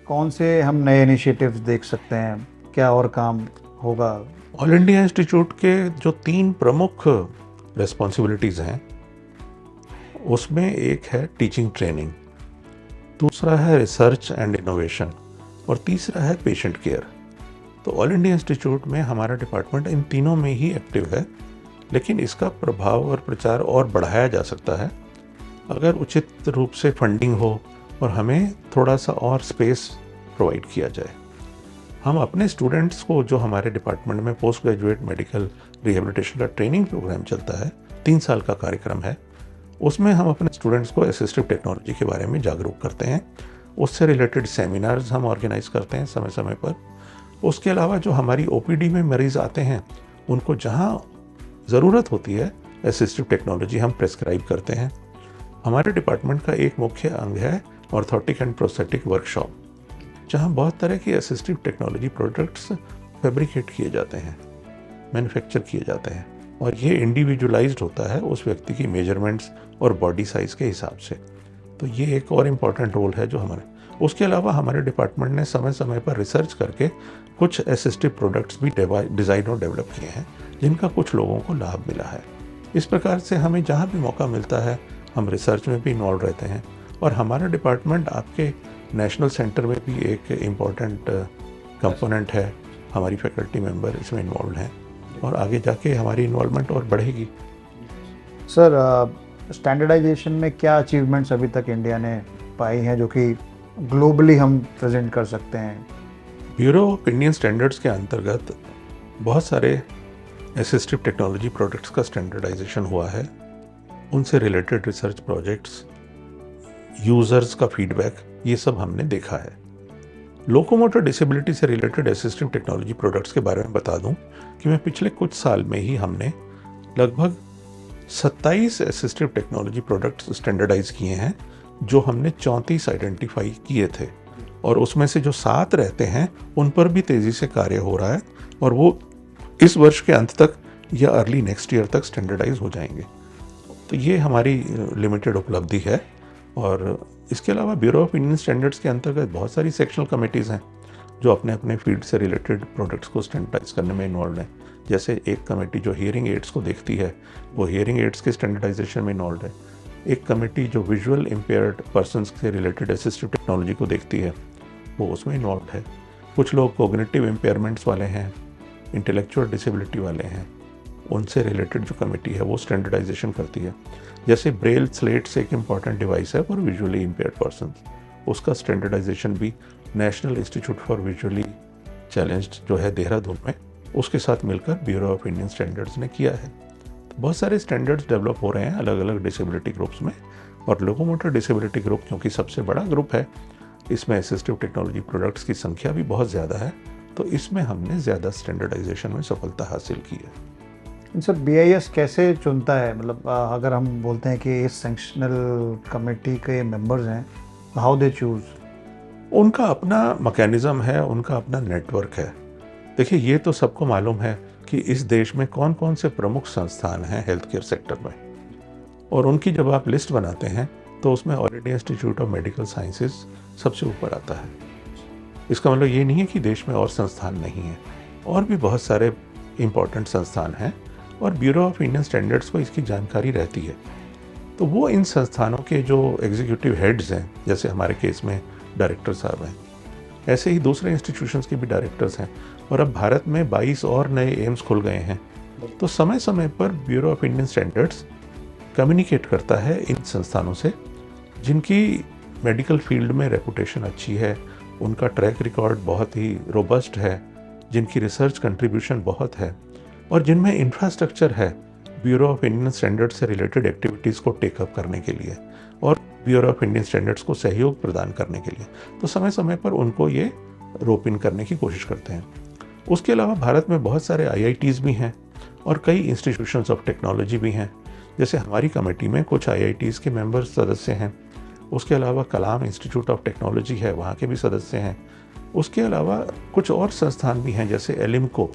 कौन से हम नए इनिशिएटिव्स देख सकते हैं, क्या और काम होगा? ऑल इंडिया इंस्टीट्यूट के जो 3 प्रमुख रिस्पॉन्सिबिलिटीज़ हैं, उसमें एक है टीचिंग ट्रेनिंग, दूसरा है रिसर्च एंड इनोवेशन और तीसरा है पेशेंट केयर। तो ऑल इंडिया इंस्टीट्यूट में हमारा डिपार्टमेंट इन तीनों में ही एक्टिव है, लेकिन इसका प्रभाव और प्रचार और बढ़ाया जा सकता है अगर उचित रूप से फंडिंग हो और हमें थोड़ा सा और स्पेस प्रोवाइड किया जाए। हम अपने स्टूडेंट्स को, जो हमारे डिपार्टमेंट में पोस्ट ग्रेजुएट मेडिकल रिहेबिलिटेशन का ट्रेनिंग प्रोग्राम चलता है, 3 साल का कार्यक्रम है, उसमें हम अपने स्टूडेंट्स को असिस्टिव टेक्नोलॉजी के बारे में जागरूक करते हैं। उससे रिलेटेड सेमिनार्स हम ऑर्गेनाइज करते हैं समय समय पर। उसके अलावा जो हमारी ओपीडी में मरीज़ आते हैं, उनको जहाँ ज़रूरत होती है असिस्टिव टेक्नोलॉजी हम प्रेस्क्राइब करते हैं। हमारे डिपार्टमेंट का एक मुख्य अंग है ऑर्थोटिक एंड प्रोस्थेटिक वर्कशॉप, जहाँ बहुत तरह की असिस्टिव टेक्नोलॉजी प्रोडक्ट्स फैब्रिकेट किए जाते हैं, मैन्युफैक्चर किए जाते हैं, और ये इंडिविजुअलाइज्ड होता है उस व्यक्ति की मेजरमेंट्स और बॉडी साइज़ के हिसाब से। तो ये एक और इम्पॉर्टेंट रोल है जो हमारे। उसके अलावा हमारे डिपार्टमेंट ने समय समय पर रिसर्च करके कुछ असिस्टिव प्रोडक्ट्स भी डिज़ाइन और डेवलप किए हैं, जिनका कुछ लोगों को लाभ मिला है। इस प्रकार से हमें जहाँ भी मौका मिलता है हम रिसर्च में भी इन्वॉल्व रहते हैं, और हमारा डिपार्टमेंट आपके नेशनल सेंटर में भी एक इम्पॉर्टेंट कंपोनेंट है। हमारी फैकल्टी मेंबर इसमें इन्वॉल्व हैं और आगे जाके हमारी इन्वॉल्वमेंट और बढ़ेगी। सर, स्टैंडर्डाइजेशन में क्या अचीवमेंट्स अभी तक इंडिया ने पाई हैं जो कि ग्लोबली हम प्रेजेंट कर सकते हैं? ब्यूरो ऑफ इंडियन स्टैंडर्ड्स के अंतर्गत बहुत सारे असिस्टिव टेक्नोलॉजी प्रोडक्ट्स का स्टैंडर्डाइजेशन हुआ है। उनसे रिलेटेड रिसर्च प्रोजेक्ट्स, यूज़र्स का फीडबैक, ये सब हमने देखा है। लोकोमोटर डिसेबिलिटी से रिलेटेड असिस्टिव टेक्नोलॉजी प्रोडक्ट्स के बारे में बता दूं कि मैं पिछले कुछ साल में ही हमने लगभग 27 असिस्टिव टेक्नोलॉजी प्रोडक्ट्स स्टैंडर्डाइज किए हैं, जो हमने 34 आइडेंटिफाई किए थे, और उसमें से जो 7 रहते हैं उन पर भी तेज़ी से कार्य हो रहा है, और वो इस वर्ष के अंत तक या अर्ली नेक्स्ट ईयर तक स्टैंडर्डाइज हो जाएंगे। तो ये हमारी लिमिटेड उपलब्धि है। और इसके अलावा ब्यूरो ऑफ इंडियन स्टैंडर्ड्स के अंतर्गत बहुत सारी सेक्शनल कमेटीज़ हैं जो अपने अपने फील्ड से रिलेटेड प्रोडक्ट्स को स्टैंडर्डाइज करने में इन्वॉल्व हैं। जैसे एक कमेटी जो हियरिंग एड्स को देखती है, वो हियरिंग एड्स के स्टैंडर्डाइजेशन में इन्वॉल्व है। एक कमेटी जो विजुअल इम्पेयर्ड पर्सनस से रिलेटेड असिस्टिव टेक्नोलॉजी को देखती है, वो उसमें इन्वॉल्व है। कुछ लोग कोग्निटिव इम्पेयरमेंट्स वाले हैं, इंटेलेक्चुअल डिसेबिलिटी वाले हैं, उनसे रिलेटेड जो कमेटी है वो स्टैंडर्डाइजेशन करती है। जैसे ब्रेल स्लेट्स एक इम्पॉर्टेंट डिवाइस है फॉर विजुअली इम्पेयर्ड पर्सन, उसका स्टैंडर्डाइजेशन भी national institute for visually challenged जो है देहरादून में, उसके साथ मिलकर ब्यूरो ऑफ इंडियन स्टैंडर्ड्स ने किया है। तो बहुत सारे स्टैंडर्ड्स डेवलप हो रहे हैं अलग अलग डिसेबिलिटी ग्रुप्स में, और लोकोमोटर डिसेबिलिटी ग्रुप क्योंकि सबसे बड़ा ग्रुप है, इसमें असिस्टिव टेक्नोलॉजी प्रोडक्ट्स की संख्या भी बहुत ज़्यादा है, तो इसमें हमने ज़्यादा स्टैंडर्डाइजेशन में सफलता हासिल की है। सर, BIS कैसे चुनता है? मतलब अगर हम बोलते हैं कि इस सेक्शनल कमेटी के मेंबर्स हैं, हाउ दे चूज? उनका अपना मैकेनिज़्म है, उनका अपना नेटवर्क है। देखिए, ये तो सबको मालूम है कि इस देश में कौन कौन से प्रमुख संस्थान हैं हेल्थ केयर सेक्टर में, और उनकी जब आप लिस्ट बनाते हैं तो उसमें all India institute of medical sciences सबसे ऊपर आता है। इसका मतलब ये नहीं है कि देश में और संस्थान नहीं हैं, और भी बहुत सारे इम्पॉर्टेंट संस्थान हैं, और ब्यूरो ऑफ इंडियन स्टैंडर्ड्स को इसकी जानकारी रहती है। तो वो इन संस्थानों के जो एग्जीक्यूटिव हेड्स हैं, जैसे हमारे केस में डायरेक्टर साहब हैं, ऐसे ही दूसरे इंस्टीट्यूशंस के भी डायरेक्टर्स हैं, और अब भारत में 22 और नए एम्स खुल गए हैं। तो समय समय पर bureau of Indian standards communicate करता है इन संस्थानों से, जिनकी मेडिकल फील्ड में रेपुटेशन अच्छी है, उनका ट्रैक रिकॉर्ड बहुत ही रोबस्ट है, जिनकी रिसर्च कंट्रीब्यूशन बहुत है, और जिनमें इंफ्रास्ट्रक्चर है ब्यूरो ऑफ इंडियन स्टैंडर्ड्स से रिलेटेड एक्टिविटीज़ को टेकअप करने के लिए और ब्यूरो ऑफ इंडियन स्टैंडर्ड्स को सहयोग प्रदान करने के लिए। तो समय समय पर उनको ये रोप इन करने की कोशिश करते हैं। उसके अलावा भारत में बहुत सारे IITs भी हैं और कई इंस्टीट्यूशंस ऑफ टेक्नोलॉजी भी हैं। जैसे हमारी कमेटी में कुछ IITs के मेंबर्स सदस्य हैं। उसके अलावा कलाम इंस्टीट्यूट ऑफ टेक्नोलॉजी है, वहाँ के भी सदस्य हैं। उसके अलावा कुछ और संस्थान भी हैं, जैसे ALIMCO,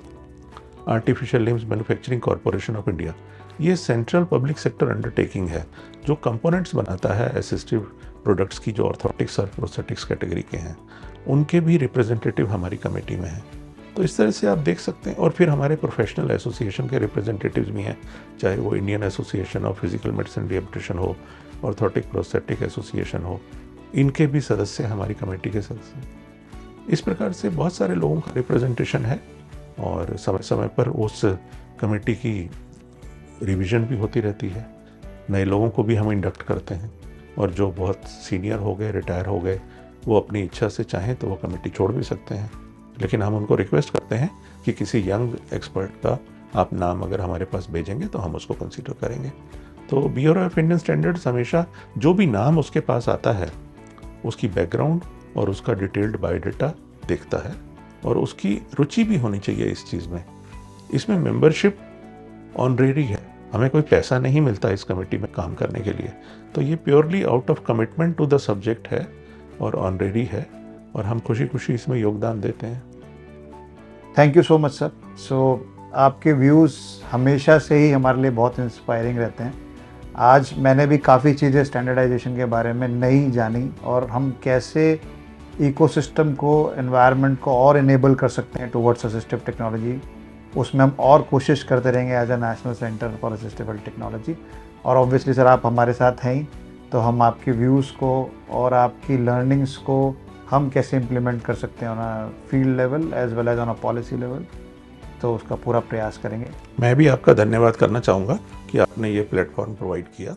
artificial limbs manufacturing corporation of India. ये सेंट्रल पब्लिक सेक्टर अंडरटेकिंग है जो कंपोनेंट्स बनाता है असिस्टिव प्रोडक्ट्स की, जो ऑर्थोटिक्स और प्रोस्थेटिक्स कैटेगरी के हैं। उनके भी रिप्रेजेंटेटिव हमारी कमेटी में हैं। तो इस तरह से आप देख सकते हैं। और फिर हमारे प्रोफेशनल एसोसिएशन के रिप्रेजेंटेटिव्स भी हैं, चाहे वो Indian association of physical medicine rehabilitation हो, ऑर्थोटिक प्रोस्थेटिक एसोसिएशन हो, इनके भी सदस्य हमारी कमेटी के सदस्य हैं। इस प्रकार से बहुत सारे लोगों का रिप्रेजेंटेशन है और समय समय पर उस कमेटी की रिवीजन भी होती रहती है। नए लोगों को भी हम इंडक्ट करते हैं और जो बहुत सीनियर हो गए, रिटायर हो गए, वो अपनी इच्छा से चाहें तो वो कमेटी छोड़ भी सकते हैं। लेकिन हम उनको रिक्वेस्ट करते हैं कि किसी यंग एक्सपर्ट का आप नाम अगर हमारे पास भेजेंगे तो हम उसको कंसीडर करेंगे। तो ब्यूरो ऑफ इंडियन स्टैंडर्ड्स हमेशा जो भी नाम उसके पास आता है उसकी बैकग्राउंड और उसका डिटेल्ड बायोडाटा देखता है और उसकी रुचि भी होनी चाहिए इस चीज़ में। इसमें मेंबरशिप ऑनरेरी है, हमें कोई पैसा नहीं मिलता इस कमेटी में काम करने के लिए, तो ये purely out of commitment to the subject है और ऑनरेरी है और हम खुशी खुशी इसमें योगदान देते हैं। Thank you so much sir. आपके व्यूज़ हमेशा से ही हमारे लिए बहुत इंस्पायरिंग रहते हैं। आज मैंने भी काफ़ी चीज़ें स्टैंडर्डाइजेशन के बारे में नई जानी और हम कैसे इकोसिस्टम को, एनवायरनमेंट को और इनेबल कर सकते हैं टुवर्ड्स असिस्टिव टेक्नोलॉजी, उसमें हम और कोशिश करते रहेंगे as a national centre for assistive technology. और ऑब्वियसली सर आप हमारे साथ हैं ही, तो हम आपके व्यूज़ को और आपकी लर्निंग्स को हम कैसे इम्प्लीमेंट कर सकते हैं on a field level as well as on a policy level, तो उसका पूरा प्रयास करेंगे। मैं भी आपका धन्यवाद करना चाहूँगा कि आपने ये प्लेटफॉर्म प्रोवाइड किया।